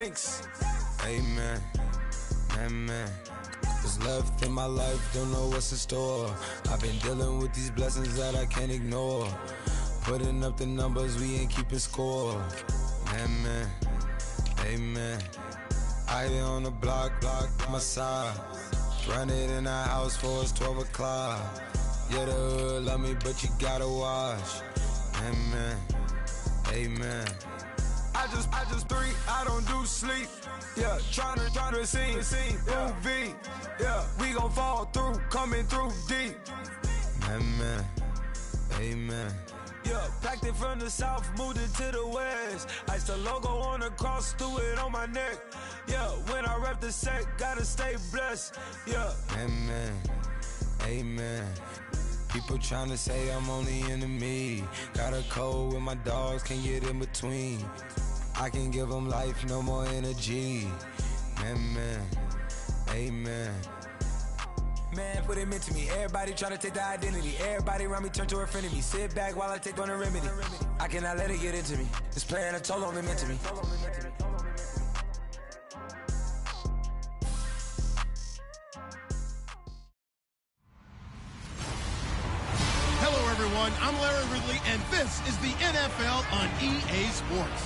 Thanks. Amen. Amen. What's left in my life, don't know what's in store. I've been dealing with these blessings that I can't ignore. Putting up the numbers, we ain't keeping score. Amen. Amen. I been on the block, my side. Run it in the house for us 12 o'clock. Yeah, the hood love me, but you gotta watch. Amen. Amen. I just three, I don't do sleep. Yeah, tryna see, movie. Yeah, we gon' fall through, coming through deep. Amen, amen. Yeah, packed it from the south, moved it to the west. Iced the logo on the cross, threw it on my neck. Yeah, when I rep the set, gotta stay blessed. Yeah, amen, amen. People tryna say I'm only enemy. Got a code with my dogs, can't get in between. I can give them life, no more energy. Amen, amen. Man, what it meant to me. Everybody try to take the identity. Everybody around me turn to a friend of me. Sit back while I take on the remedy. I cannot let it get into me. It's playing a toll on me, meant to me. Hello, everyone. I'm Larry Ridley, and this is the NFL on EA Sports.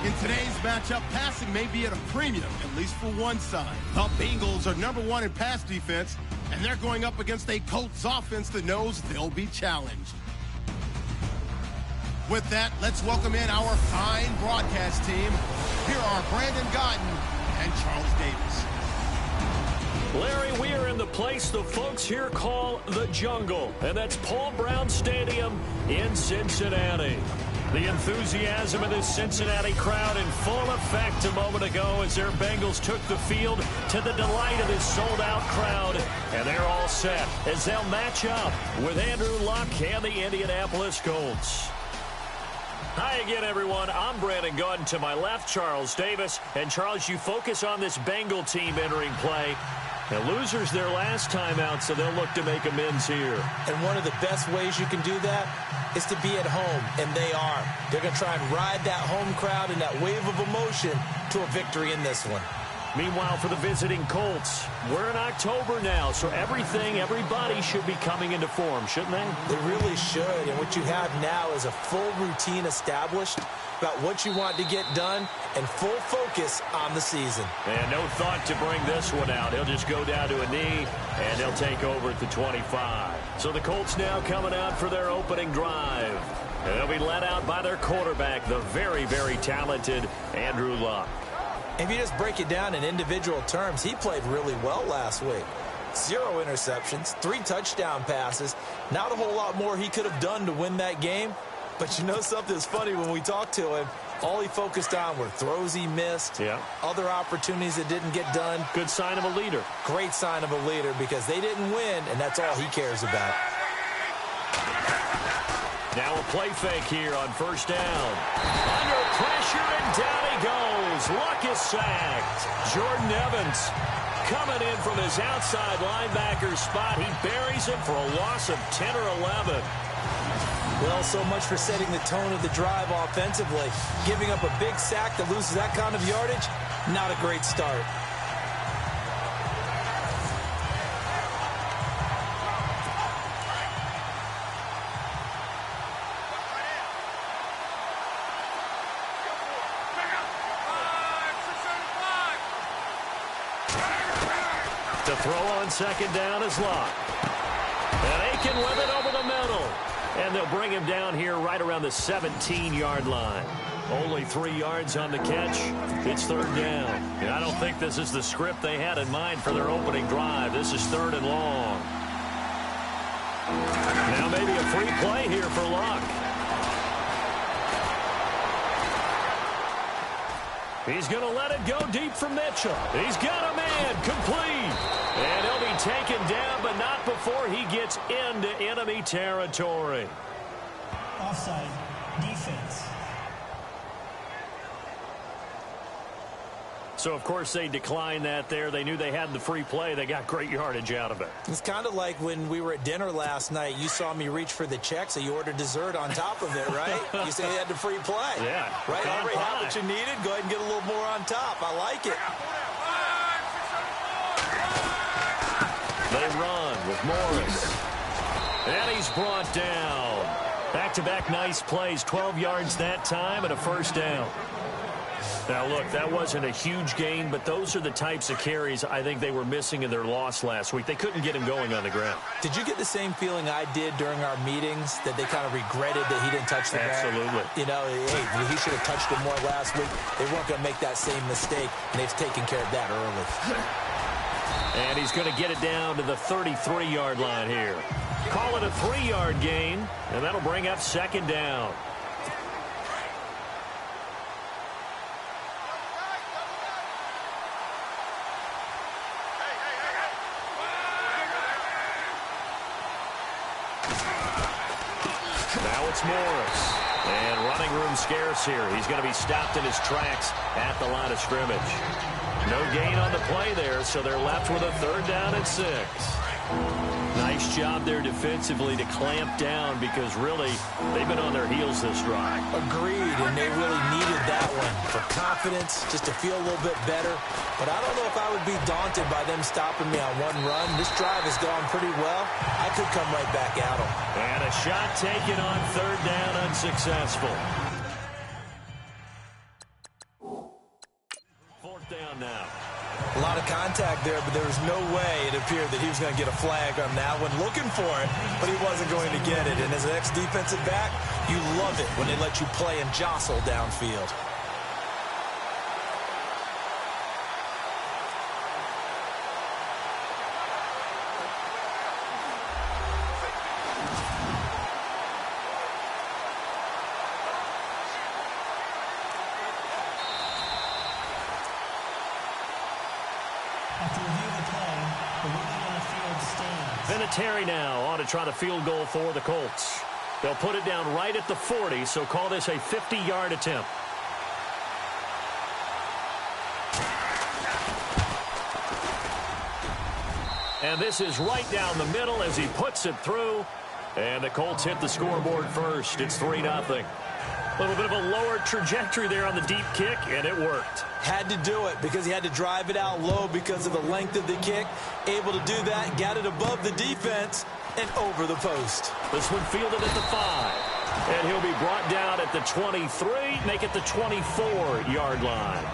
In today's matchup, passing may be at a premium, at least for one side. The Bengals are #1 in pass defense, and they're going up against a Colts offense that knows they'll be challenged. With that, let's welcome in our fine broadcast team. Here are Brandon Gaudin and Charles Davis. Larry, we are in the place the folks here call the jungle, and that's Paul Brown Stadium in Cincinnati. The enthusiasm of this Cincinnati crowd in full effect a moment ago as their Bengals took the field to the delight of this sold-out crowd. And they're all set as they'll match up with Andrew Luck and the Indianapolis Colts. Hi again, everyone. I'm Brandon Gaudin. To my left, Charles Davis. And, Charles, you focus on this Bengal team entering play. The losers their last time out, so they'll look to make amends here. And one of the best ways you can do that is to be at home, and they are. They're going to try and ride that home crowd and that wave of emotion to a victory in this one. Meanwhile, for the visiting Colts, we're in October now, so everybody should be coming into form, shouldn't they? They really should, and what you have now is a full routine established about what you want to get done and full focus on the season. And no thought to bring this one out. He'll just go down to a knee, and they'll take over at the 25. So the Colts now coming out for their opening drive. And they'll be led out by their quarterback, the very, very talented Andrew Luck. If you just break it down in individual terms, he played really well last week. 0 interceptions, 3 touchdown passes. Not a whole lot more he could have done to win that game. But you know something's funny, when we talked to him, all he focused on were throws he missed, other opportunities that didn't get done. Good sign of a leader. Great sign of a leader, because they didn't win, and that's all he cares about. Now a play fake here on first down. Under pressure, and down he goes. Luck is sacked. Jordan Evans coming in from his outside linebacker spot. He buries him for a loss of 10 or 11. Well, so much for setting the tone of the drive offensively. Giving up a big sack that loses that kind of yardage, not a great start. The throw on second down is Luck. And Aiken with it over the middle. And they'll bring him down here right around the 17-yard line. Only 3 yards on the catch. It's third down. And I don't think this is the script they had in mind for their opening drive. This is 3rd and long. Now maybe a free play here for Luck. He's going to let it go deep for Mitchell. He's got a man, complete. And he'll be taken down, but not before he gets into enemy territory. Offside, defense. So, of course, they declined that there. They knew they had the free play. They got great yardage out of it. It's kind of like when we were at dinner last night. You saw me reach for the check, so you ordered dessert on top of it, right? You said you had the free play. Yeah. Right? Already had what you needed. Go ahead and get a little more on top. I like it. They run with Morris. And he's brought down. Back-to-back nice plays. 12 yards that time and a first down. Now, look, that wasn't a huge gain, but those are the types of carries I think they were missing in their loss last week. They couldn't get him going on the ground. Did you get the same feeling I did during our meetings, that they kind of regretted that he didn't touch the ground? Absolutely. You know, hey, he should have touched it more last week. They weren't going to make that same mistake, and they've taken care of that early. And he's going to get it down to the 33-yard line here. Call it a 3-yard gain, and that'll bring up second down. Now it's Morris. And running room scarce here. He's going to be stopped in his tracks at the line of scrimmage. No gain on the play there, so they're left with a third down and 6. Nice job there defensively to clamp down, because really they've been on their heels this drive. Agreed, and they really needed that one for confidence, just to feel a little bit better. But I don't know if I would be daunted by them stopping me on one run. This drive has gone pretty well. I could come right back at them. And a shot taken on third down, unsuccessful. Fourth down now. A lot of contact there, but there was no way it appeared that he was going to get a flag on that one. Looking for it, but he wasn't going to get it. And as an ex-defensive back, you love it when they let you play and jostle downfield. Vinatieri now on to try the field goal for the Colts. They'll put it down right at the 40, so call this a 50-yard attempt. And this is right down the middle as he puts it through. And the Colts hit the scoreboard first. It's 3-0. A little bit of a lower trajectory there on the deep kick, and it worked. Had to do it because he had to drive it out low because of the length of the kick. Able to do that, got it above the defense and over the post. This one fielded at the 5. And he'll be brought down at the 23, make it the 24-yard line.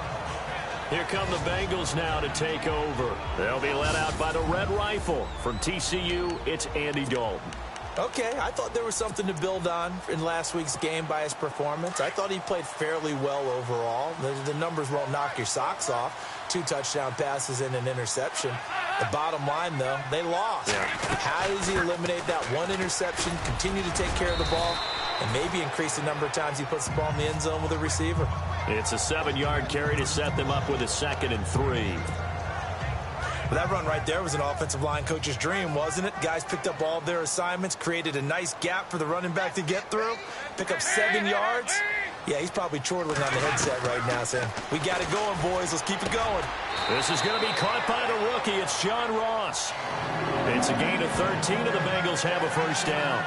Here come the Bengals now to take over. They'll be led out by the Red Rifle. From TCU, it's Andy Dalton. Okay, I thought there was something to build on in last week's game by his performance. I thought he played fairly well overall. The numbers won't knock your socks off. 2 touchdown passes and an interception. The bottom line, though, they lost. Yeah. How does he eliminate that one interception, continue to take care of the ball, and maybe increase the number of times he puts the ball in the end zone with a receiver? It's a 7-yard carry to set them up with a 2nd and 3. But that run right there was an offensive line coach's dream, wasn't it? Guys picked up all of their assignments, created a nice gap for the running back to get through, pick up 7 yards. Yeah, he's probably chortling on the headset right now saying, we got it going, boys. Let's keep it going. This is going to be caught by the rookie. It's John Ross. It's a gain of 13, and the Bengals have a first down.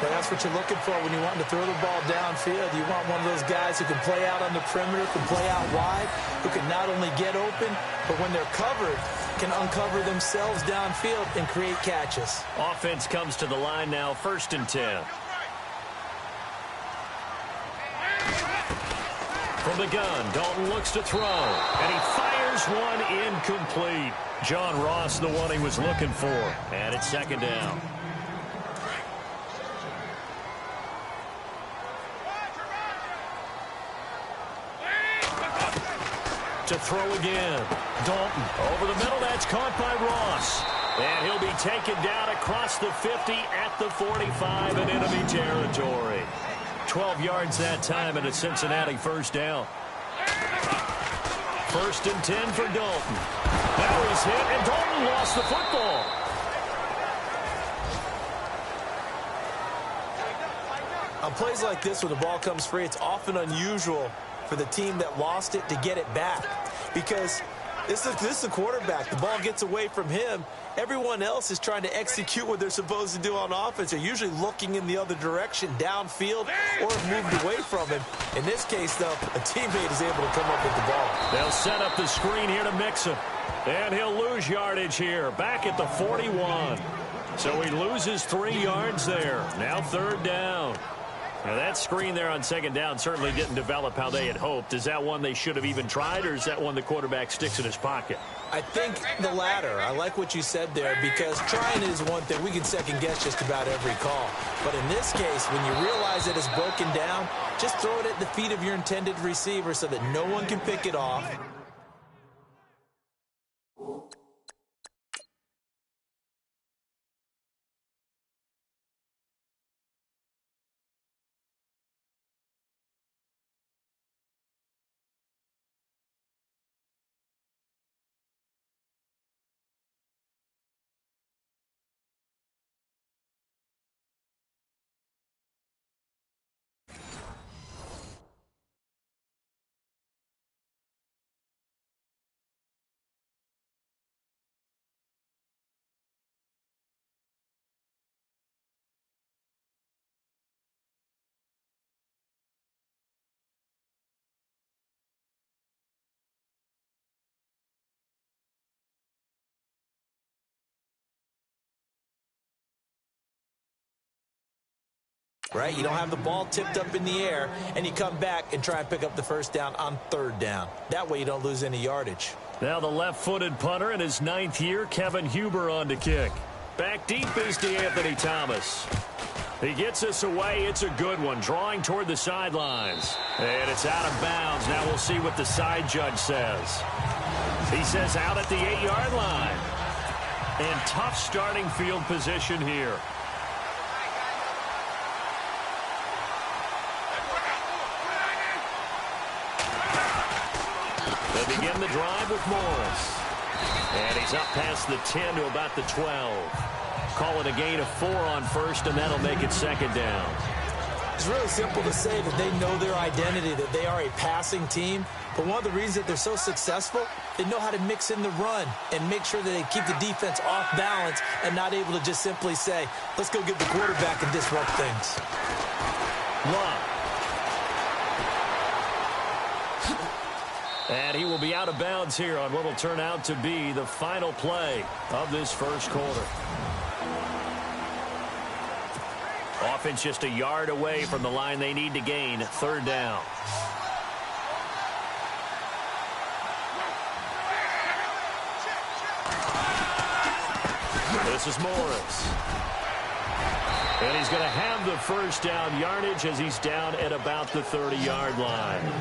But that's what you're looking for when you want to throw the ball downfield. You want one of those guys who can play out on the perimeter, can play out wide, who can not only get open, but when they're covered, can uncover themselves downfield and create catches. Offense comes to the line now, 1st and 10. From the gun, Dalton looks to throw, and he fires one incomplete. John Ross, the one he was looking for, and it's 2nd down. To throw again. Dalton over the middle. That's caught by Ross. And he'll be taken down across the 50 at the 45 in enemy territory. 12 yards that time and a Cincinnati first down. 1st and 10 for Dalton. Now he's hit, and Dalton lost the football. On plays like this where the ball comes free, it's often unusual for the team that lost it to get it back. Because this is a quarterback. The ball gets away from him. Everyone else is trying to execute what they're supposed to do on offense. They're usually looking in the other direction, downfield, or have moved away from him. In this case, though, a teammate is able to come up with the ball. They'll set up the screen here to Mixon. And he'll lose yardage here, back at the 41. So he loses 3 yards there. Now 3rd down. Now that screen there on 2nd down certainly didn't develop how they had hoped. Is that one they should have even tried, or is that one the quarterback sticks in his pocket? I think the latter. I like what you said there, because trying is one thing. We can second guess just about every call. But in this case, when you realize that it's broken down, just throw it at the feet of your intended receiver so that no one can pick it off. Right? You don't have the ball tipped up in the air, and you come back and try and pick up the 1st down on 3rd down. That way you don't lose any yardage. Now the left-footed punter in his 9th year, Kevin Huber, on to kick. Back deep is DeAnthony Thomas. He gets us away. It's a good one, drawing toward the sidelines. And it's out of bounds. Now we'll see what the side judge says. He says out at the 8-yard line. And tough starting field position here. They begin the drive with Morris. And he's up past the 10 to about the 12. Call it a gain of 4 on 1st, and that'll make it 2nd down. It's really simple to say that they know their identity, that they are a passing team. But one of the reasons that they're so successful, they know how to mix in the run and make sure that they keep the defense off balance and not able to just simply say, let's go get the quarterback and disrupt things. Love. And he will be out of bounds here on what will turn out to be the final play of this 1st quarter. Offense just a yard away from the line they need to gain. 3rd down. This is Morris. And he's going to have the 1st down yardage as he's down at about the 30-yard line.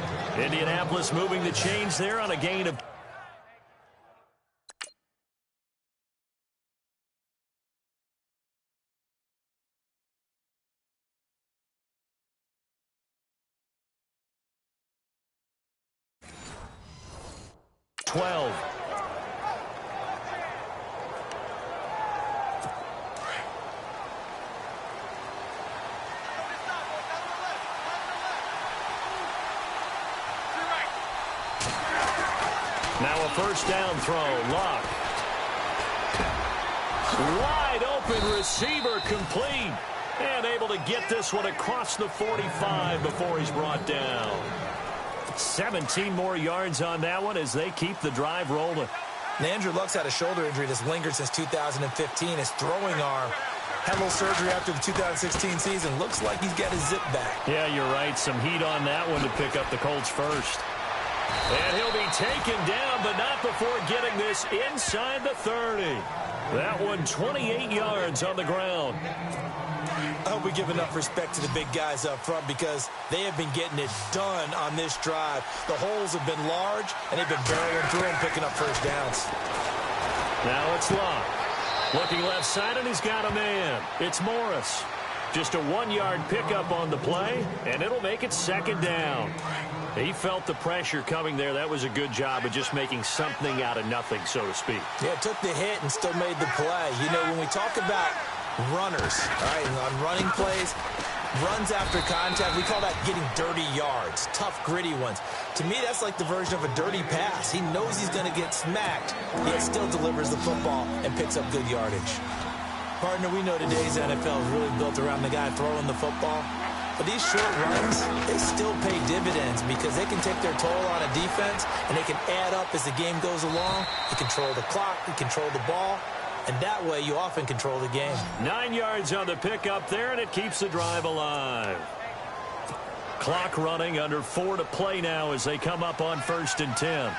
Indianapolis moving the chains there on a gain of... Now a 1st down throw. Luck. Wide open receiver, complete. And able to get this one across the 45 before he's brought down. 17 more yards on that one as they keep the drive rolling. And Andrew Luck's had a shoulder injury that's lingered since 2015. His throwing arm had a little surgery after the 2016 season. Looks like he's got his zip back. Yeah, you're right. Some heat on that one to pick up the Colts first. And he'll be taken down, but not before getting this inside the 30. That one 28 yards on the ground. I hope we give enough respect to the big guys up front because they have been getting it done on this drive. The holes have been large, and they've been barreling through and picking up 1st downs. Now it's Locke. Looking left side, and he's got a man. It's Morris. Just a 1-yard pickup on the play, and it'll make it 2nd down. He felt the pressure coming there. That was a good job of just making something out of nothing, so to speak. Yeah, took the hit and still made the play. You know, when we talk about runners, all right, on running plays, runs after contact, we call that getting dirty yards, tough, gritty ones. To me, that's like the version of a dirty pass. He knows he's going to get smacked, yet still delivers the football and picks up good yardage. Partner, we know today's NFL is really built around the guy throwing the football. But these short runs, they still pay dividends because they can take their toll on a defense, and they can add up as the game goes along. You control the clock, you control the ball, and that way you often control the game. 9 yards on the pickup there, and it keeps the drive alive. Clock running, under 4 to play now as they come up on 1st and 10.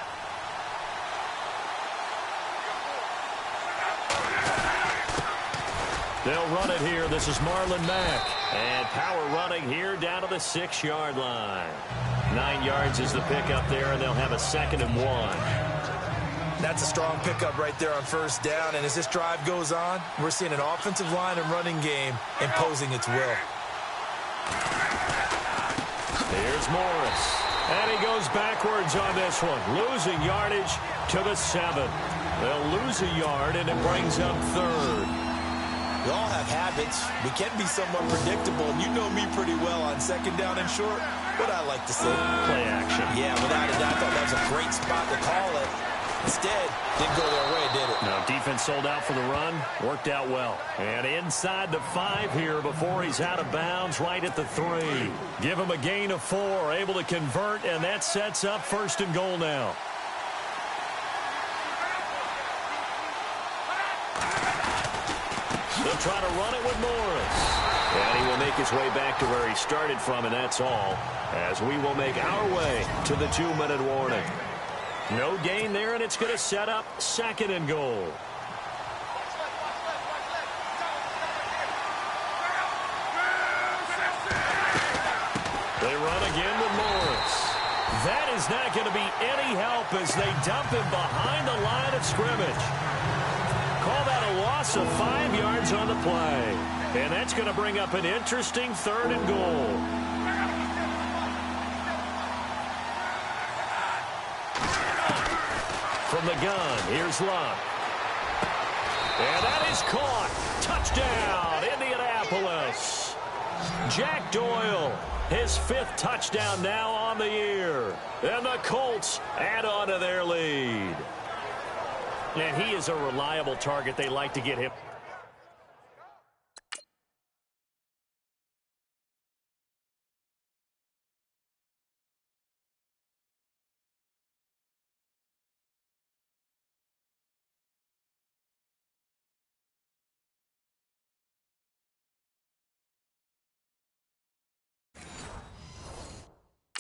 They'll run it here. This is Marlon Mack. And power running here down to the 6-yard line. 9 yards is the pickup there, and they'll have a 2nd and 1. That's a strong pickup right there on 1st down. And as this drive goes on, we're seeing an offensive line and running game imposing its will. Here's Morris. And he goes backwards on this one. Losing yardage to the 7. They'll lose a yard, and it brings up 3rd. We all have habits. We can be somewhat predictable, and you know me pretty well on 2nd down and short. What I like to say. Play action. Yeah, without a doubt, I thought that was a great spot to call it. Instead, didn't go their way, did it? No, defense sold out for the run. Worked out well. And inside the 5 here before he's out of bounds, right at the 3. Give him a gain of 4, able to convert, and that sets up 1st and goal now. They'll try to run it with Morris. And he will make his way back to where he started from, and that's all, as we will make our way to the 2-minute warning. No gain there, and it's going to set up 2nd and goal. They run again with Morris. That is not going to be any help as they dump him behind the line of scrimmage. Call that a loss of 5 yards on the play. And that's going to bring up an interesting 3rd and goal. From the gun, here's Luck. And that is caught. Touchdown, Indianapolis. Jack Doyle, his 5th touchdown now on the year. And the Colts add on to their lead. And he is a reliable target. They like to get him.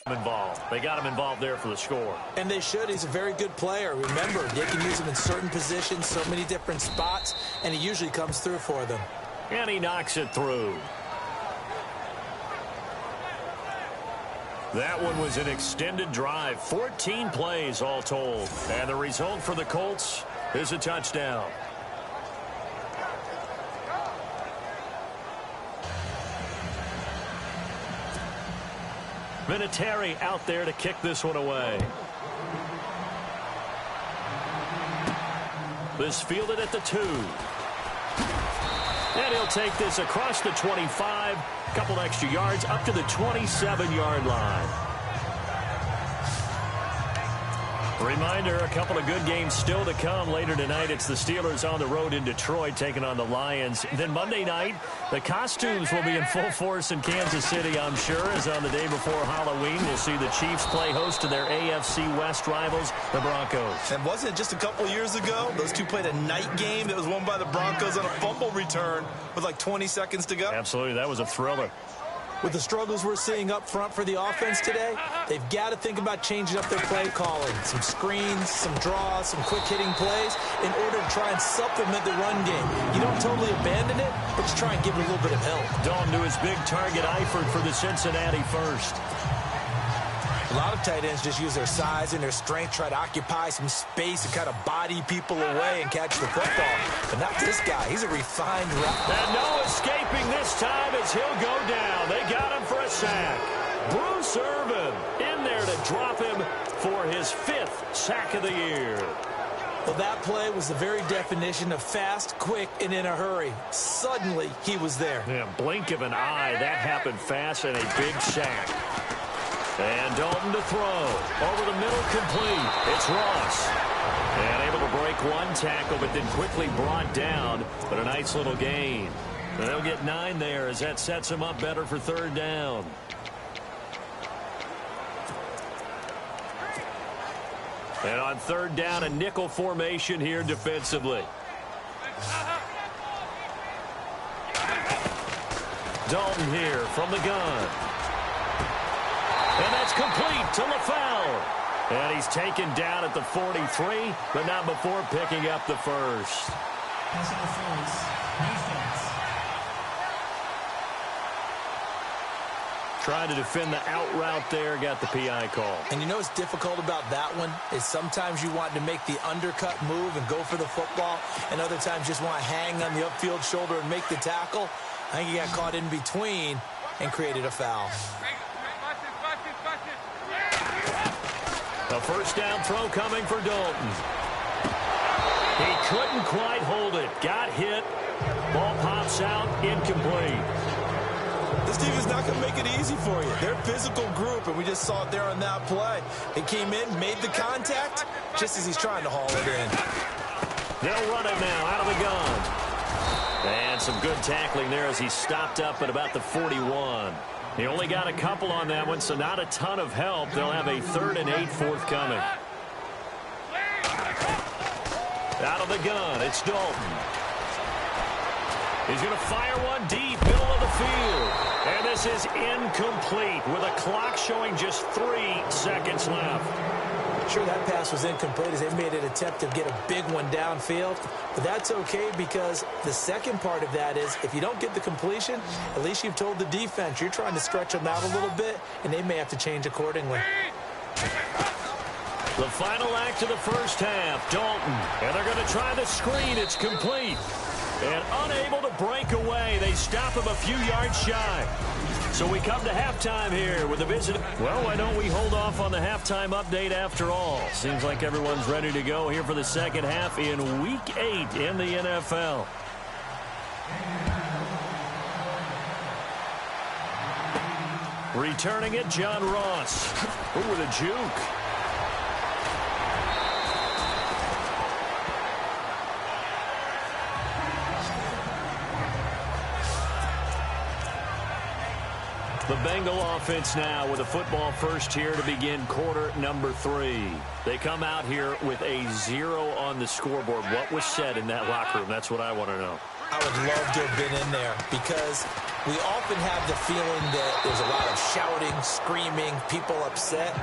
Involved. They got him involved there for the score. And they should. He's a very good player. Remember, they can use him in certain positions, so many different spots, and he usually comes through for them. And he knocks it through. That one was an extended drive. 14 plays all told. And the result for the Colts is a touchdown. Vinatieri out there to kick this one away. This fielded at the 2. And he'll take this across the 25. A couple extra yards up to the 27-yard line. Reminder, a couple of good games still to come. Later tonight, it's the Steelers on the road in Detroit taking on the Lions. Then Monday night, the costumes will be in full force in Kansas City, I'm sure, as on the day before Halloween, we'll see the Chiefs play host to their AFC West rivals, the Broncos. And wasn't it just a couple years ago, those two played a night game that was won by the Broncos on a fumble return with like 20 seconds to go? Absolutely, that was a thriller. With the struggles we're seeing up front for the offense today, they've got to think about changing up their play calling. Some screens, some draws, some quick-hitting plays in order to try and supplement the run game. You don't totally abandon it, but you try and give it a little bit of help. Dalton to his big target, Eifert for the Cincinnati first. A lot of tight ends just use their size and their strength, try to occupy some space and kind of body people away and catch the football. But not this guy. He's a refined route. And no escaping this time as he'll go down. They got him for a sack. Bruce Irvin in there to drop him for his 5th sack of the year. Well, that play was the very definition of fast, quick, and in a hurry. Suddenly, he was there. Yeah, blink of an eye. That happened fast and a big sack. And Dalton to throw. Over the middle, complete. It's Ross. And able to break one tackle, but then quickly brought down. But a nice little gain. And they'll get 9 there as that sets them up better for third down. And on third down, a nickel formation here defensively. Dalton here from the gun. And that's complete to LaFell. And he's taken down at the 43, but not before picking up the first. Pass interference. Defense. Trying to defend the out route there, got the PI call. And you know what's difficult about that one is sometimes you want to make the undercut move and go for the football, and other times just want to hang on the upfield shoulder and make the tackle. I think he got caught in between and created a foul. A first down throw coming for Dalton. He couldn't quite hold it. Got hit. Ball pops out. Incomplete. This team is not going to make it easy for you. They're a physical group, and we just saw it there on that play. They came in, made the contact, just as he's trying to haul it in. They'll run it now out of the gun. And some good tackling there as he stopped up at about the 41. He only got a couple on that one, so not a ton of help. They'll have a 3rd and 8 forthcoming. Out of the gun, it's Dalton. He's going to fire one deep, middle of the field. And this is incomplete with a clock showing just 3 seconds left. Sure, that pass was incomplete as they made an attempt to get a big one downfield. But that's okay because the second part of that is if you don't get the completion, at least you've told the defense you're trying to stretch them out a little bit, and they may have to change accordingly. The final act of the first half, Dalton. And they're going to try the screen. It's complete. And unable to break away. They stop him a few yards shy. So we come to halftime here with a visit. Well, why don't we hold off on the halftime update after all? Seems like everyone's ready to go here for the second half in Week 8 in the NFL. Returning it, John Ross. Ooh, with a juke. The Bengal offense now with a football first here to begin quarter number 3. They come out here with a 0 on the scoreboard. What was said in that locker room? That's what I want to know. I would love to have been in there because we often have the feeling that there's a lot of shouting, screaming, people upset.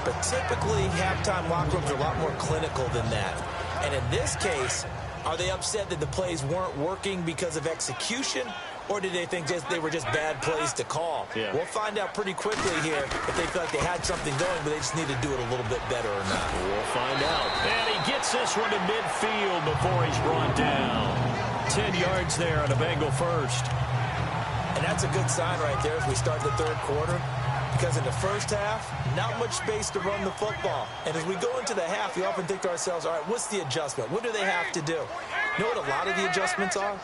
But typically, halftime locker rooms are a lot more clinical than that. And in this case, are they upset that the plays weren't working because of execution? Or did they think they were just bad plays to call? Yeah. We'll find out pretty quickly here if they feel like they had something going, but they just need to do it a little bit better or not. We'll find out. And he gets this one to midfield before he's brought down. 10 yards there on a Bengal first. And that's a good sign right there as we start the third quarter. Because in the first half, not much space to run the football. And as we go into the half, we often think to ourselves, all right, what's the adjustment? What do they have to do? You know what a lot of the adjustments are?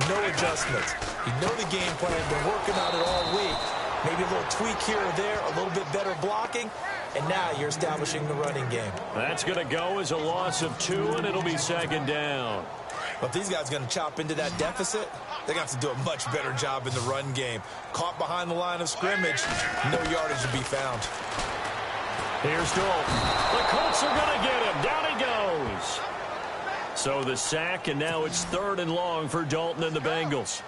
No adjustments. You know the game plan, been working on it all week. Maybe a little tweak here or there, a little bit better blocking, and now you're establishing the running game. That's going to go as a loss of 2, and it'll be second down. But if these guys are going to chop into that deficit, they're going to have to do a much better job in the run game. Caught behind the line of scrimmage, no yardage to be found. Here's Dalton. The Colts are going to get him. Down he goes. So the sack, and now it's 3rd and long for Dalton and the Bengals.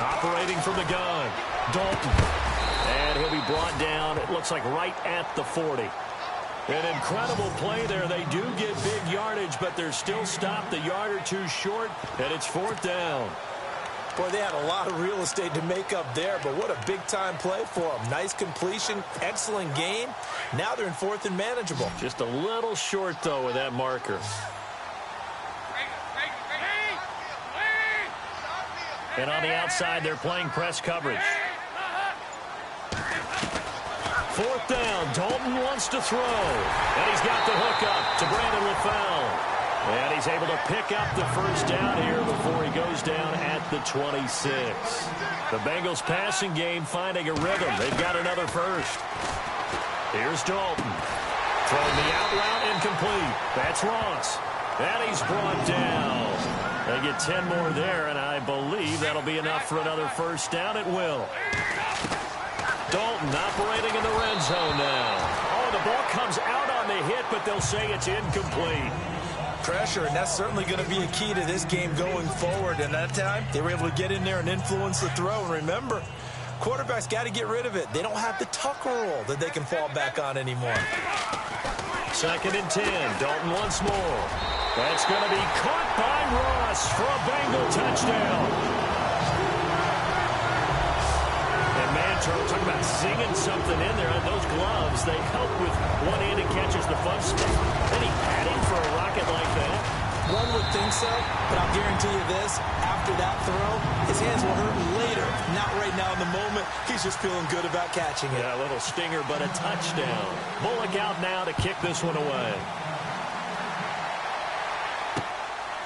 Operating from the gun, Dalton. And he'll be brought down, it looks like right at the 40. An incredible play there. They do get big yardage, but they're still stopped a yard or 2 short, and it's 4th down. Boy, they had a lot of real estate to make up there, but what a big-time play for them. Nice completion, excellent gain. Now they're in 4th and manageable. Just a little short, though, with that marker. And on the outside, they're playing press coverage. 4th down. Dalton wants to throw. And he's got the hook up to Brandon LaFell. And he's able to pick up the first down here before he goes down at the 26. The Bengals passing game finding a rhythm. They've got another first. Here's Dalton. Throwing the out route incomplete. That's Ross. And he's brought down. They get 10 more there, and I believe that'll be enough for another first down. It will. Dalton operating in the red zone now. Oh, the ball comes out on the hit, but they'll say it's incomplete. Pressure, and that's certainly going to be a key to this game going forward. And that time, they were able to get in there and influence the throw. And remember, quarterbacks got to get rid of it. They don't have the tucker roll that they can fall back on anymore. 2nd and 10. Dalton once more. That's going to be caught by Ross for a Bengal touchdown. And Mantrow, talking about singing something in there. On those gloves, they help with one-handed catches the fun stuff. Any padding for a rocket like that? One would think so, but I'll guarantee you this. After that throw, his hands will hurt later. Not right now in the moment. He's just feeling good about catching it. Yeah, a little stinger, but a touchdown. Bullock out now to kick this one away.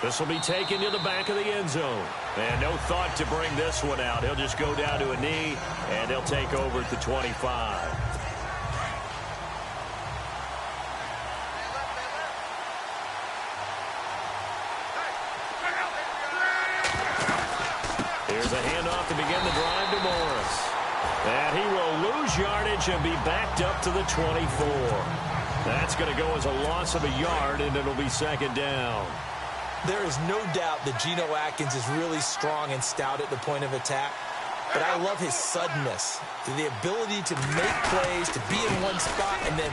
This will be taken to the back of the end zone. And no thought to bring this one out. He'll just go down to a knee, and he'll take over at the 25. Here's a handoff to begin the drive to Morris. And he will lose yardage and be backed up to the 24. That's going to go as a loss of a yard, and it'll be 2nd down. There is no doubt that Geno Atkins is really strong and stout at the point of attack. But I love his suddenness, the ability to make plays, to be in one spot, and then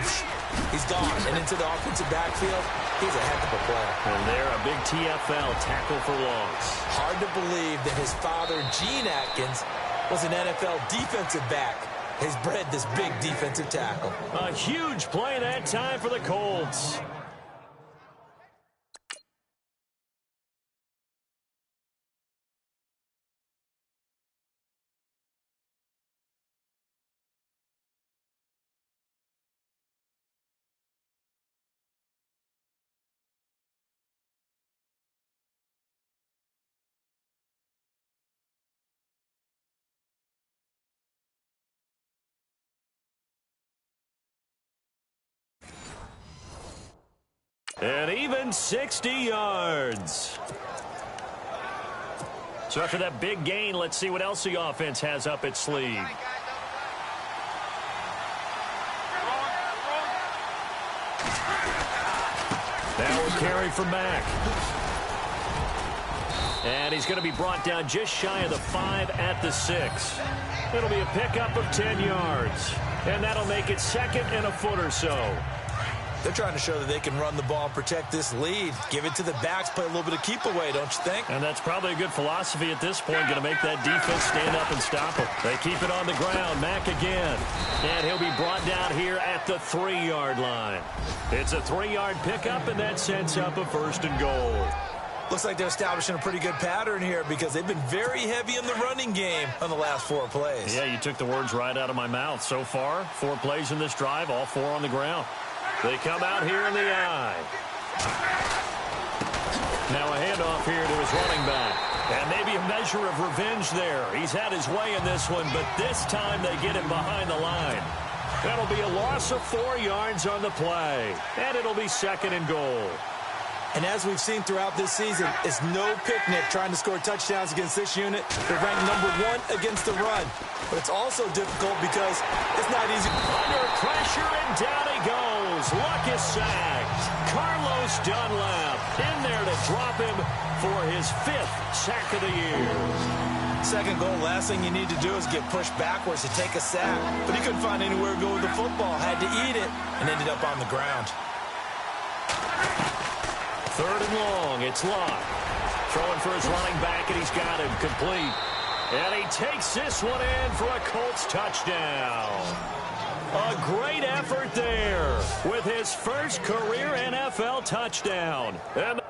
he's gone. And into the offensive backfield, he's a heck of a player. And there, a big TFL, tackle for loss. Hard to believe that his father, Gene Atkins, was an NFL defensive back. Has bred this big defensive tackle. A huge play that time for the Colts. And even 60 yards. So after that big gain, let's see what else the offense has up its sleeve. That will carry from back. And he's going to be brought down just shy of the 5 at the 6. It'll be a pickup of 10 yards. And that'll make it 2nd and a foot or so. They're trying to show that they can run the ball and protect this lead. Give it to the backs, play a little bit of keep away, don't you think? And that's probably a good philosophy at this point, going to make that defense stand up and stop it. They keep it on the ground. Mack again. And he'll be brought down here at the 3-yard line. It's a 3-yard pickup, and that sets up a 1st and goal. Looks like they're establishing a pretty good pattern here because they've been very heavy in the running game on the last 4 plays. Yeah, you took the words right out of my mouth. So far, 4 plays in this drive, all 4 on the ground. They come out here in the eye. Now a handoff here to his running back. And maybe a measure of revenge there. He's had his way in this one, but this time they get him behind the line. That'll be a loss of 4 yards on the play. And it'll be 2nd and goal. And as we've seen throughout this season, it's no picnic trying to score touchdowns against this unit. They're ranked #1 against the run. But it's also difficult because it's not easy. Under pressure, and down he goes. Luck is sacked. Carlos Dunlap in there to drop him for his 5th sack of the year. 2nd goal, last thing you need to do is get pushed backwards to take a sack. But he couldn't find anywhere to go with the football, had to eat it, and ended up on the ground. 3rd and long. It's Locke. Throwing for his running back, and he's got him complete. And he takes this one in for a Colts touchdown. A great effort there with his first career NFL touchdown. And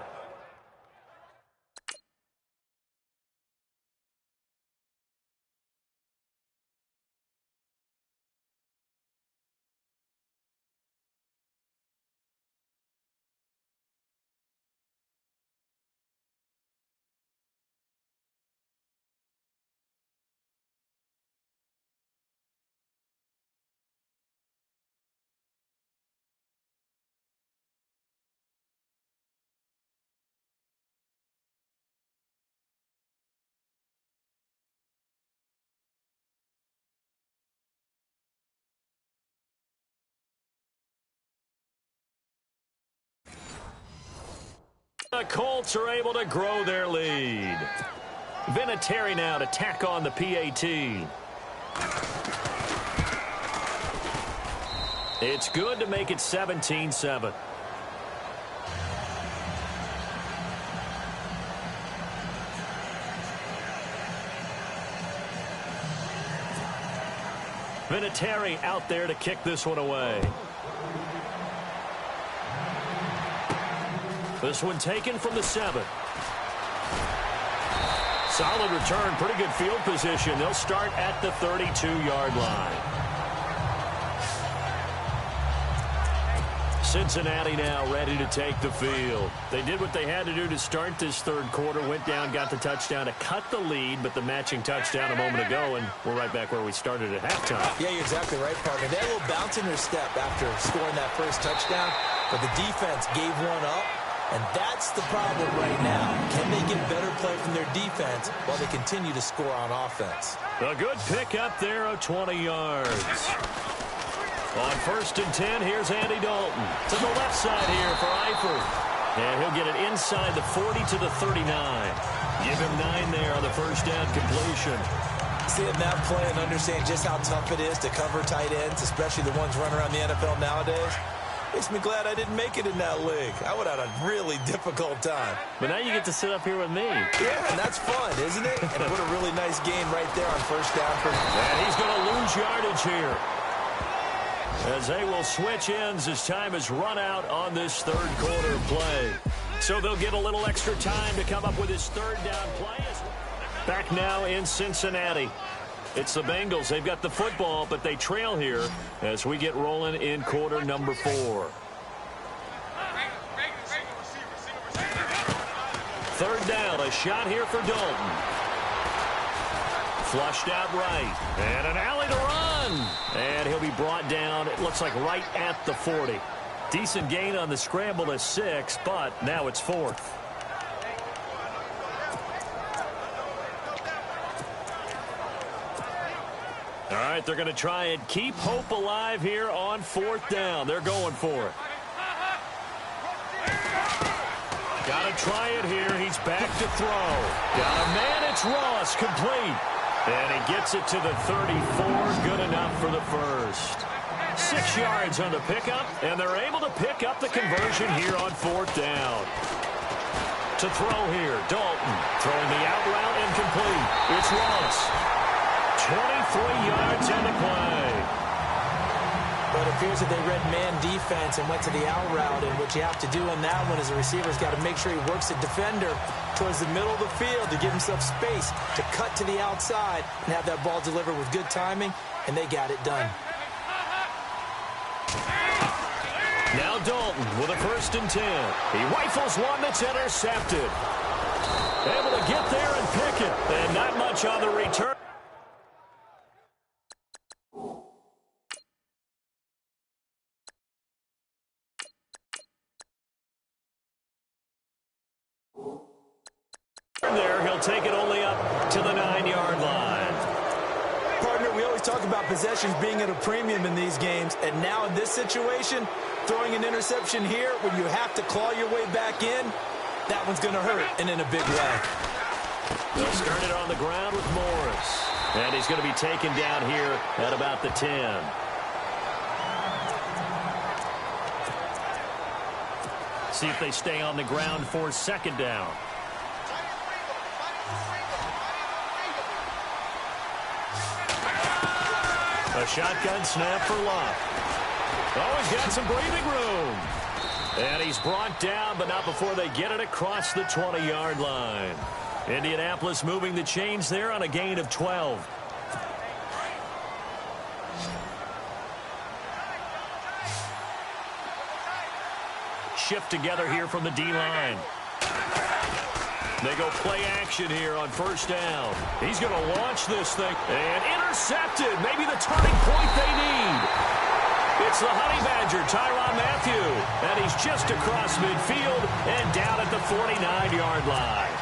the Colts are able to grow their lead. Vinatieri now to tack on the PAT. It's good to make it 17-7. Vinatieri out there to kick this one away. This one taken from the 7. Solid return, pretty good field position. They'll start at the 32-yard line. Cincinnati now ready to take the field. They did what they had to do to start this third quarter. Went down, got the touchdown to cut the lead, but the matching touchdown a moment ago, and we're right back where we started at halftime. Yeah, you're exactly right, partner. They had a little bounce in their step after scoring that first touchdown, but the defense gave one up, and that's the problem right now. Can they get better play from their defense while they continue to score on offense? A good pickup there of 20 yards. On 1st and 10, here's Andy Dalton. To the left side here for Eifert. And he'll get it inside the 40 to the 39. Give him 9 there on the first down completion. Seeing that play and understanding just how tough it is to cover tight ends, especially the ones running around the NFL nowadays, makes me glad I didn't make it in that league. I would have had a really difficult time. But now you get to sit up here with me. Yeah, and that's fun, isn't it? And what a really nice game right there on first down. And he's going to lose yardage here, as they will switch ends as time is run out on this third quarter play. So they'll get a little extra time to come up with his third down play. Back now in Cincinnati. It's the Bengals. They've got the football, but they trail here as we get rolling in quarter number 4. Third down, a shot here for Dalton. Flushed out right. And an alley to run. And he'll be brought down, it looks like right at the 40. Decent gain on the scramble to 6, but now it's 4th. All right, they're going to try and keep hope alive here on 4th down. They're going for it. Got to try it here. He's back to throw. Got a man. It's Ross, complete. And he gets it to the 34. Good enough for the first. 6 yards on the pickup, and they're able to pick up the conversion here on 4th down. To throw here, Dalton. Throwing the out route incomplete. It's Ross. 23 yards on the play. But it appears that they read man defense and went to the out route, and what you have to do on that one is the receiver's got to make sure he works the defender towards the middle of the field to give himself space to cut to the outside and have that ball delivered with good timing, and they got it done. Now Dalton with a 1st and 10. He rifles one that's intercepted. Able to get there and pick it, and not much on the return. There, he'll take it only up to the 9-yard line. Partner, we always talk about possessions being at a premium in these games, and now in this situation, throwing an interception here when you have to claw your way back in, that one's going to hurt, and in a big way. They'll start it on the ground with Morris, and he's going to be taken down here at about the 10. See if they stay on the ground for 2nd down. A shotgun snap for Locke. Oh, he's got some breathing room. And he's brought down, but not before they get it across the 20-yard line. Indianapolis moving the chains there on a gain of 12. Shift together here from the D-line. They go play action here on 1st down. He's going to launch this thing. And intercepted. Maybe the turning point they need. It's the Honey Badger, Tyrann Mathieu. And he's just across midfield and down at the 49-yard line.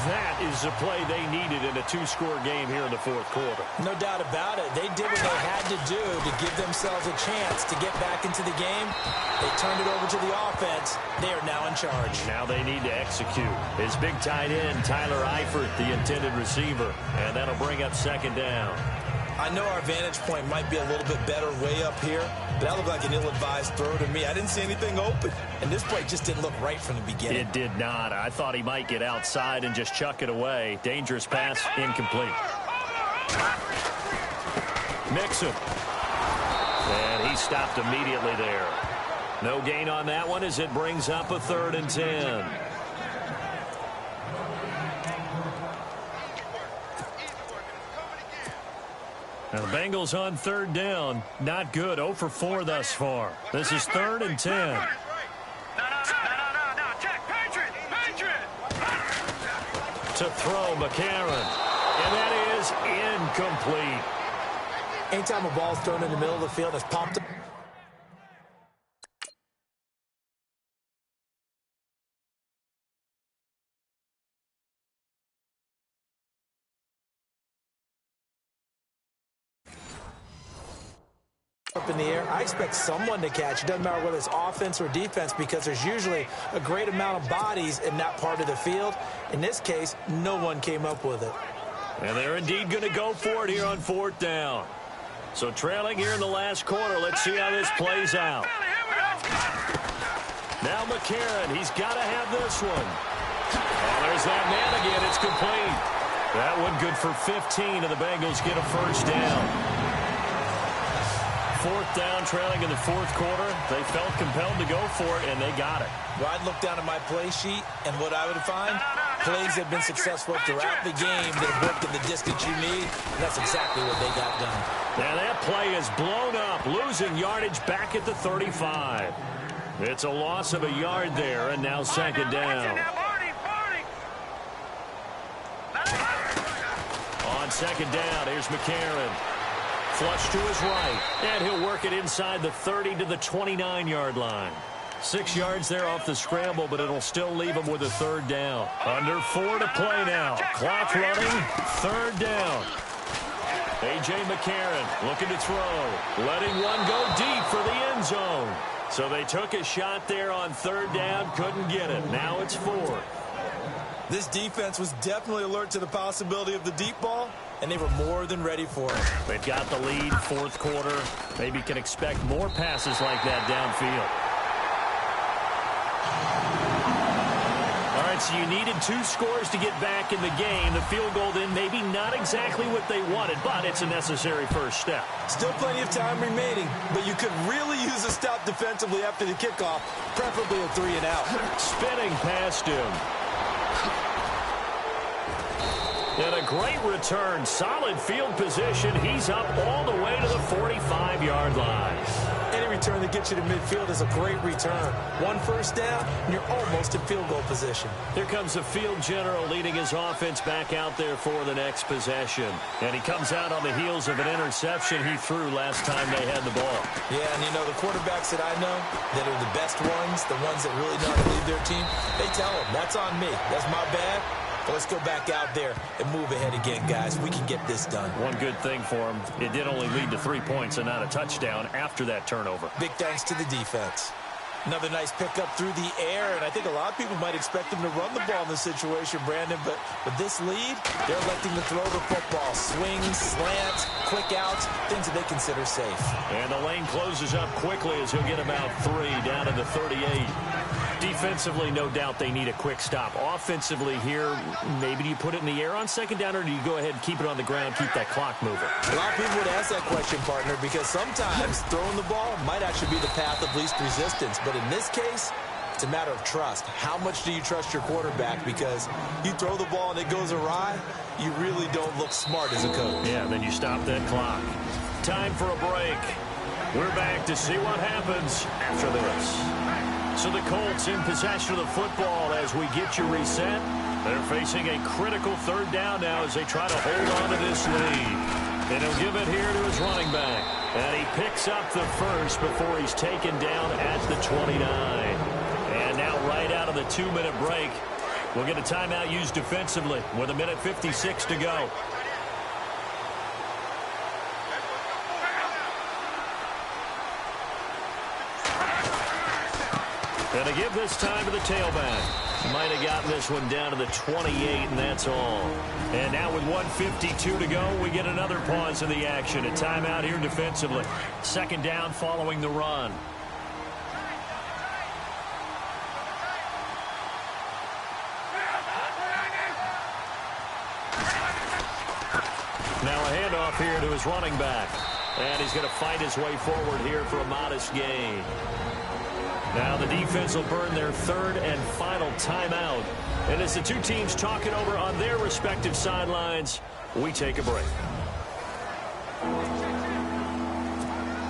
That is the play they needed in a two-score game here in the fourth quarter. No doubt about it. They did what they had to do to give themselves a chance to get back into the game. They turned it over to the offense. They are now in charge. Now they need to execute. His big tight end, Tyler Eifert, the intended receiver. And that'll bring up second down. I know our vantage point might be a little bit better way up here, but that looked like an ill-advised throw to me. I didn't see anything open, and this play just didn't look right from the beginning. It did not. I thought he might get outside and just chuck it away. Dangerous pass, incomplete. Mixon. And he stopped immediately there. No gain on that one as it brings up a 3rd and 10. Now the Bengals on 3rd down. Not good. 0 for 4 thus far. This is 3rd and 10. No. Check. Patriot. To throw, McCarron. And that is incomplete. Anytime a ball's thrown in the middle of the field, it's popped up. Up in the air, I expect someone to catch. It doesn't matter whether it's offense or defense because there's usually a great amount of bodies in that part of the field. In this case, no one came up with it. And they're indeed going to go for it here on 4th down. So trailing here in the last quarter. Let's see how this plays out. Now McCarron, he's got to have this one. And there's that man again. It's complete. That one good for 15, and the Bengals get a 1st down. 4th down, trailing in the 4th quarter. They felt compelled to go for it, and they got it. Well, I'd look down at my play sheet, and what I would find, plays have been successful throughout the game that have worked in the distance you need, and that's exactly what they got done. Now that play is blown up, losing yardage back at the 35. It's a loss of a yard there, and now 2nd down. On 2nd down, here's McCarron. Flush to his right, and he'll work it inside the 30 to the 29-yard line. 6 yards there off the scramble, but it'll still leave him with a 3rd down. Under 4 to play now. Clock running, 3rd down. A.J. McCarron looking to throw, letting one go deep for the end zone. So they took a shot there on 3rd down, couldn't get it. Now it's 4th. This defense was definitely alert to the possibility of the deep ball, and they were more than ready for it. They've got the lead, 4th quarter. Maybe can expect more passes like that downfield. All right, so you needed 2 scores to get back in the game. The field goal then maybe not exactly what they wanted, but it's a necessary first step. Still plenty of time remaining, but you could really use a stop defensively after the kickoff, preferably a 3-and-out. Spinning past him. And a great return. Solid field position. He's up all the way to the 45-yard line. Any return that gets you to midfield is a great return. 1 first down, and you're almost in field goal position. Here comes the field general leading his offense back out there for the next possession. And he comes out on the heels of an interception he threw last time they had the ball. Yeah, and you know, the quarterbacks that I know that are the best ones, the ones that really know how to lead their team, they tell them, that's on me. That's my bad. But let's go back out there and move ahead again, guys. We can get this done. One good thing for him, it did only lead to 3 points and not a touchdown after that turnover. Big thanks to the defense. Another nice pickup through the air, and I think a lot of people might expect him to run the ball in this situation, Brandon, but with this lead, they're electing to throw the football. Swings, slants, quick outs, things that they consider safe. And the lane closes up quickly as he'll get about 3 down to the 38. Defensively, no doubt they need a quick stop. Offensively here, maybe do you put it in the air on 2nd down, or do you go ahead and keep it on the ground, keep that clock moving? A lot of people would ask that question, partner, because sometimes throwing the ball might actually be the path of least resistance. But in this case, it's a matter of trust. How much do you trust your quarterback? Because you throw the ball and it goes awry, you really don't look smart as a coach. Yeah, then you stop that clock. Time for a break. We're back to see what happens after this. So the Colts in possession of the football as we get you reset. They're facing a critical 3rd down now as they try to hold on to this lead. And he'll give it here to his running back. And he picks up the first before he's taken down at the 29. And now right out of the 2-minute break, We'll get a timeout used defensively with 1:56 to go. And to give this time to the tailback. Might have gotten this one down to the 28, and that's all. And now with 1:52 to go, we get another pause in the action. A timeout here defensively. Second down following the run. Now a handoff here to his running back. And he's going to fight his way forward here for a modest gain. Now the defense will burn their third and final timeout. And as the two teams talk it over on their respective sidelines, we take a break.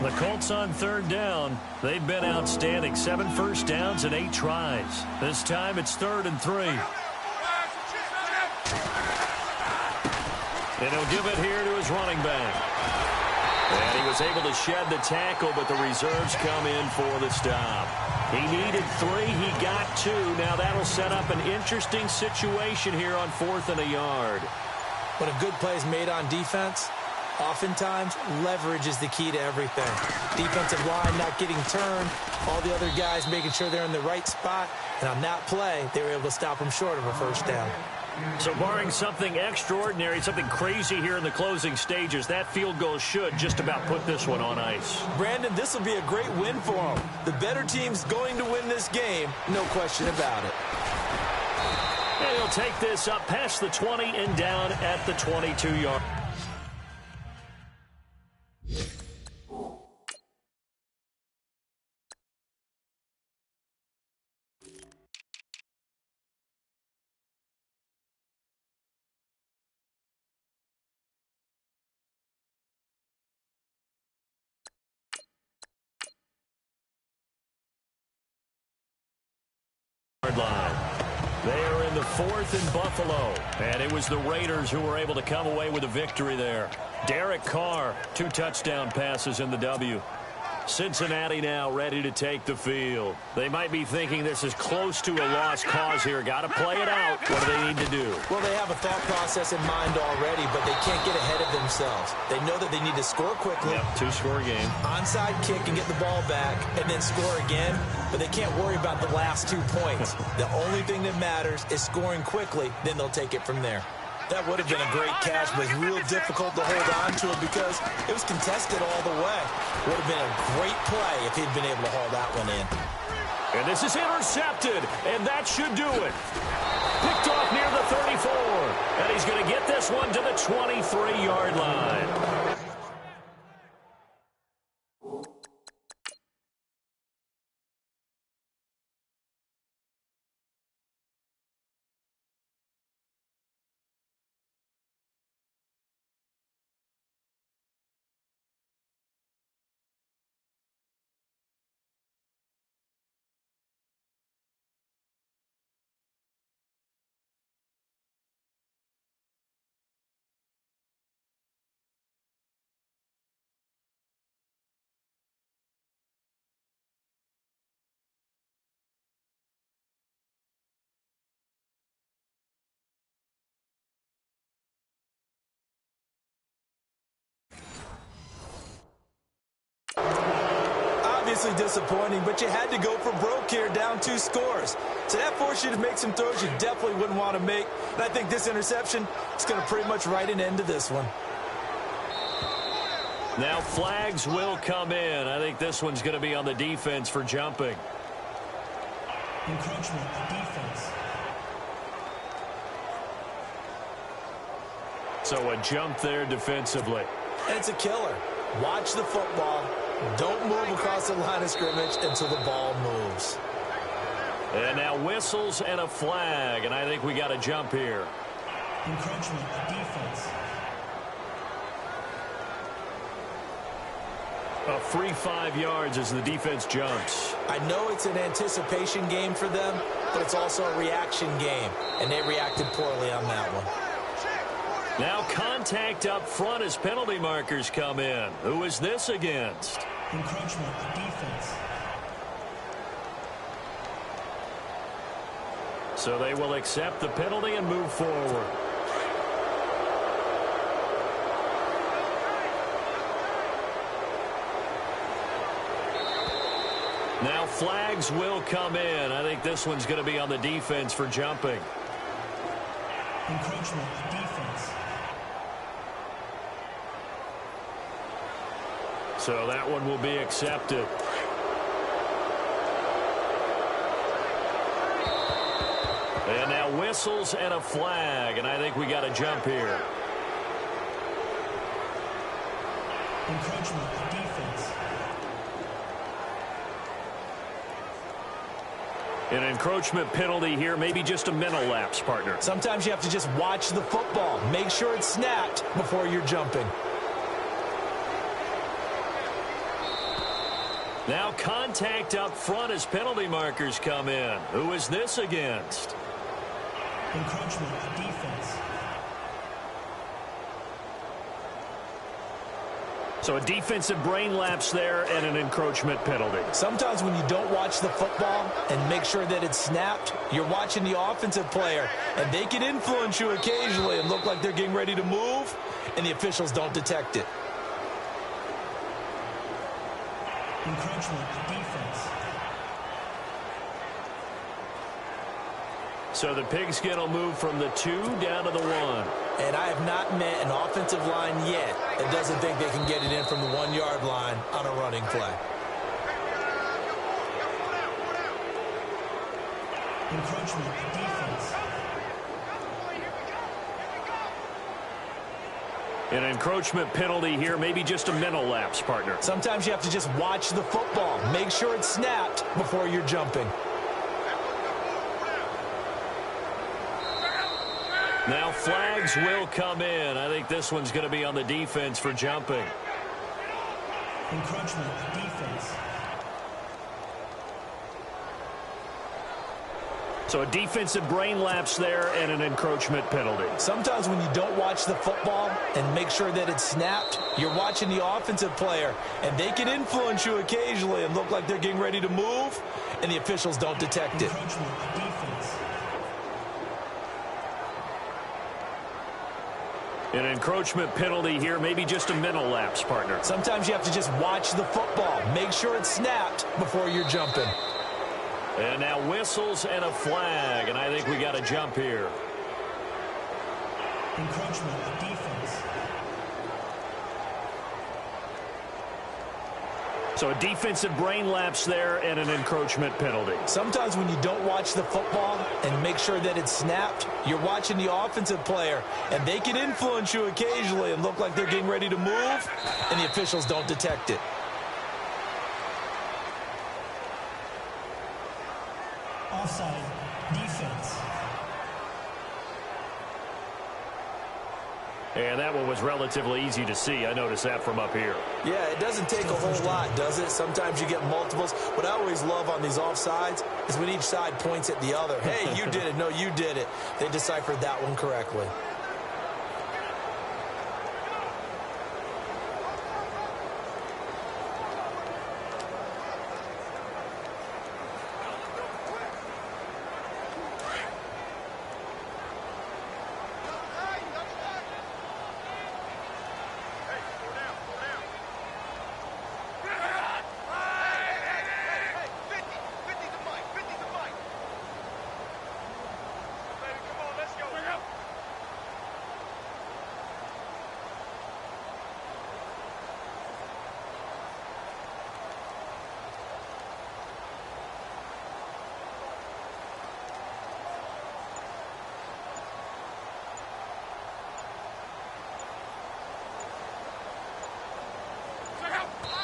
The Colts on third down. They've been outstanding. 7 first downs and 8 tries. This time it's 3rd and 3. And he'll give it here to his running back. And he was able to shed the tackle, but the reserves come in for the stop. He needed 3. He got 2. Now that'll set up an interesting situation here on 4th and a yard. When a good play is made on defense, oftentimes leverage is the key to everything. Defensive line not getting turned, all the other guys making sure they're in the right spot. And on that play, they were able to stop him short of a first down. So barring something extraordinary, something crazy here in the closing stages, that field goal should just about put this one on ice. Brandon, this will be a great win for him. The better team's going to win this game, no question about it. And he'll take this up past the 20 and down at the 22-yard. Line. They are in the 4th in Buffalo, and it was the Raiders who were able to come away with a victory there. Derek Carr, 2 touchdown passes in the W. Cincinnati now ready to take the field. They might be thinking this is close to a lost cause here. Got to play it out. What do they need to do? Well, they have a thought process in mind already, but they can't get ahead of themselves. They know that they need to score quickly. Yep, 2-score game. Onside kick and get the ball back and then score again, but they can't worry about the last 2 points. The only thing that matters is scoring quickly, then they'll take it from there. That would have been a great catch, but it's real difficult to hold on to it because it was contested all the way. Would have been a great play if he'd been able to haul that one in. And this is intercepted, and that should do it. Picked off near the 34, and he's going to get this one to the 23-yard line. Obviously disappointing, but you had to go for broke here, down 2 scores. So that forced you to make some throws you definitely wouldn't want to make. And I think this interception is going to pretty much write an end to this one. Now flags will come in. I think this one's going to be on the defense for jumping. Encroachment, defense. So a jump there defensively. And it's a killer. Watch the football. Don't move across the line of scrimmage until the ball moves. And now whistles and a flag, and I think we got a jump here. Encroachment, defense. A free 5 yards as the defense jumps. I know it's an anticipation game for them, but it's also a reaction game, and they reacted poorly on that one. Now contact up front as penalty markers come in. Who is this against? Encroachment, defense. So they will accept the penalty and move forward. Now flags will come in. I think this one's going to be on the defense for jumping. Encroachment, defense. So that one will be accepted. And now whistles and a flag, and I think we got a jump here. Encroachment, defense. An encroachment penalty here, maybe just a mental lapse, partner. Sometimes you have to just watch the football. Make sure it's snapped before you're jumping. Now contact up front as penalty markers come in. Who is this against? Encroachment, defense. So a defensive brain lapse there and an encroachment penalty. Sometimes when you don't watch the football and make sure that it's snapped, you're watching the offensive player, and they can influence you occasionally and look like they're getting ready to move, and the officials don't detect it. Encroachment, defense. So the pigskin will move from the 2 down to the 1. And I have not met an offensive line yet that doesn't think they can get it in from the 1-yard line on a running play. Encroachment, defense. An encroachment penalty here, maybe just a mental lapse, partner. Sometimes you have to just watch the football. Make sure it's snapped before you're jumping. Now flags will come in. I think this one's going to be on the defense for jumping. Encroachment, defense. So a defensive brain lapse there and an encroachment penalty. Sometimes when you don't watch the football and make sure that it's snapped, you're watching the offensive player, and they can influence you occasionally and look like they're getting ready to move, and the officials don't detect it. Encroachment, defense. An encroachment penalty here, maybe just a mental lapse, partner. Sometimes you have to just watch the football. Make sure it's snapped before you're jumping. And now whistles and a flag, and I think we got a jump here. Encroachment, defense. So a defensive brain lapse there and an encroachment penalty. Sometimes when you don't watch the football and make sure that it's snapped, you're watching the offensive player, and they can influence you occasionally and look like they're getting ready to move, and the officials don't detect it. Offside, defense. And that one was relatively easy to see. I noticed that from up here. Yeah, it doesn't take a whole lot, does it? Sometimes you get multiples. What I always love on these offsides is when each side points at the other. Hey, you did it. No, you did it. They deciphered that one correctly.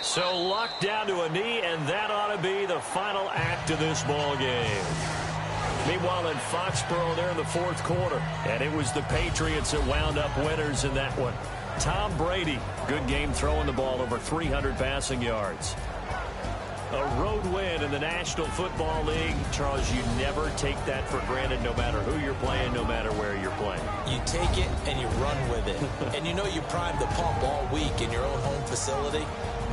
So luck down to a knee, and that ought to be the final act of this ball game. Meanwhile, in Foxborough, they're in the 4th quarter, and it was the Patriots that wound up winners in that one. Tom Brady, good game throwing the ball, over 300 passing yards. A road win in the National Football League. Charles, you never take that for granted, no matter who you're playing, no matter where you're playing. You take it and you run with it. And you know you primed the pump all week in your own home facility.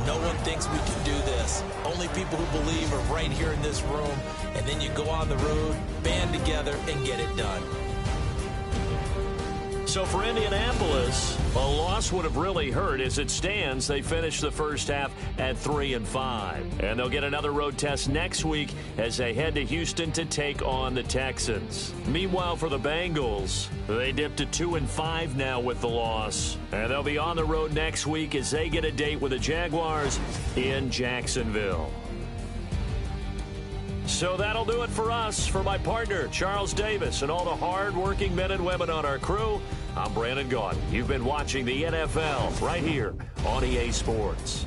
No one thinks we can do this. Only people who believe are right here in this room. And then you go on the road, band together, and get it done. So for Indianapolis, a loss would have really hurt. As it stands, they finished the first half at 3-5. And they'll get another road test next week as they head to Houston to take on the Texans. Meanwhile, for the Bengals, they dipped to 2-5 now with the loss. And they'll be on the road next week as they get a date with the Jaguars in Jacksonville. So that'll do it for us. For my partner, Charles Davis, and all the hard-working men and women on our crew, I'm Brandon Gaudin. You've been watching the NFL right here on EA Sports.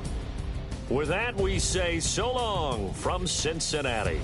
With that, we say so long from Cincinnati.